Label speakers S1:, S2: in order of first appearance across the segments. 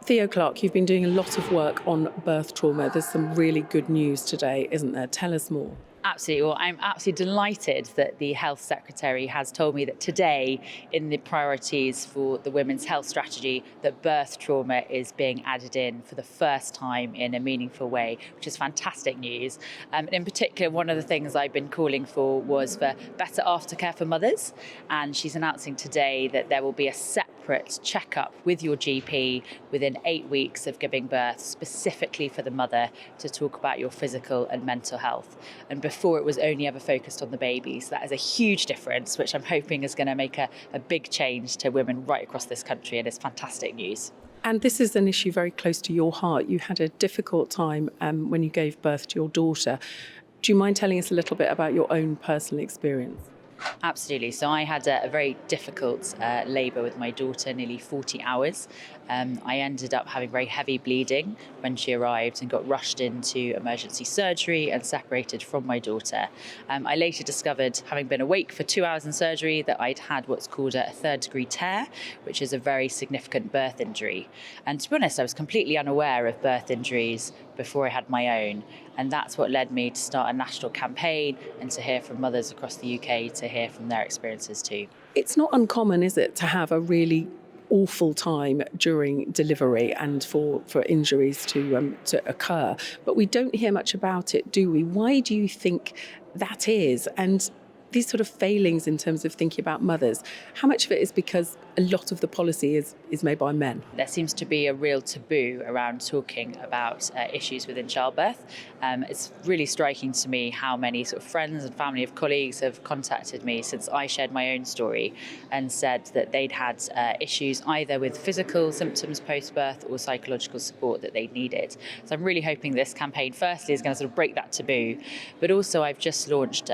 S1: Theo Clarke, you've been doing a lot of work on birth trauma. There's some really good news today, isn't there? Tell us more.
S2: Absolutely. Well, I'm absolutely delighted that the Health Secretary has told me that today, in the priorities for the Women's Health Strategy, that birth trauma is being added in for the first time in a meaningful way, which is fantastic news. And in particular, one of the things I've been calling for was for better aftercare for mothers. And she's announcing today that there will be a separate checkup with your GP within 8 weeks of giving birth, specifically for the mother, to talk about your physical and mental health. And before it was only ever focused on the babies. That is a huge difference, which I'm hoping is going to make a big change to women right across this country, and it's fantastic news.
S1: And this is an issue very close to your heart. You had a difficult time when you gave birth to your daughter. Do you mind telling us a little bit about your own personal experience?
S2: Absolutely. So I had a very difficult labour with my daughter, nearly 40 hours. I ended up having very heavy bleeding when she arrived and got rushed into emergency surgery and separated from my daughter. I later discovered, having been awake for 2 hours in surgery, that I'd had what's called a third-degree tear, which is a very significant birth injury. And to be honest, I was completely unaware of birth injuries before I had my own. And that's what led me to start a national campaign and to hear from mothers across the UK, to hear from their experiences too.
S1: It's not uncommon, is it, to have a really awful time during delivery and for injuries to occur. But we don't hear much about it, do we? Why do you think that is? And these sort of failings in terms of thinking about mothers, how much of it is because a lot of the policy is made by men?
S2: There seems to be a real taboo around talking about issues within childbirth. It's really striking to me how many sort of friends and family of colleagues have contacted me since I shared my own story and said that they'd had issues either with physical symptoms post-birth or psychological support that they needed. So I'm really hoping this campaign firstly is going to sort of break that taboo, but also I've just launched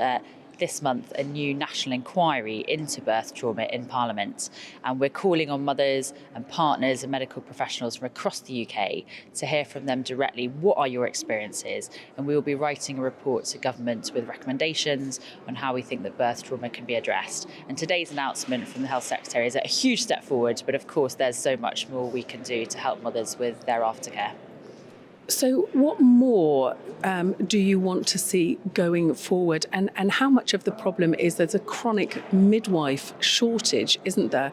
S2: this month a new national inquiry into birth trauma in Parliament, and we're calling on mothers and partners and medical professionals from across the UK to hear from them directly. What are your experiences? And we will be writing a report to government with recommendations on how we think that birth trauma can be addressed. And today's announcement from the Health Secretary is a huge step forward, but of course there's so much more we can do to help mothers with their aftercare.
S1: So what more do you want to see going forward? And how much of the problem is there's a chronic midwife shortage, isn't there?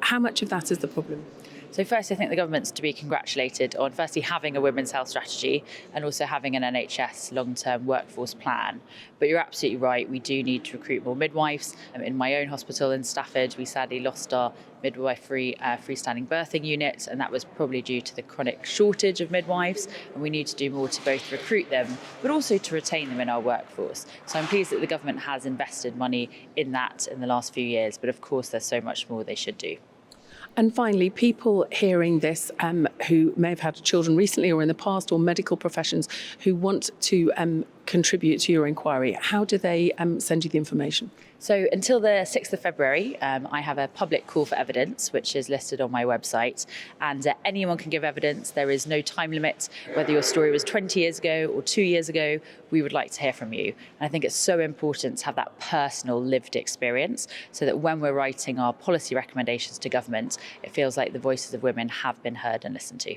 S1: How much of that is the problem?
S2: So first, I think the government's to be congratulated on firstly having a women's health strategy and also having an NHS long-term workforce plan. But you're absolutely right, we do need to recruit more midwives. In my own hospital in Stafford, we sadly lost our midwifery freestanding birthing unit, and that was probably due to the chronic shortage of midwives. And we need to do more to both recruit them, but also to retain them in our workforce. So I'm pleased that the government has invested money in that in the last few years, but of course there's so much more they should do.
S1: And finally, people hearing this who may have had children recently or in the past, or medical professions who want to contribute to your inquiry, how do they send you the information?
S2: So until the 6th of February, I have a public call for evidence, which is listed on my website. And anyone can give evidence. There is no time limit. Whether your story was 20 years ago or 2 years ago, we would like to hear from you. And I think it's so important to have that personal lived experience so that when we're writing our policy recommendations to government, it feels like the voices of women have been heard and listened to.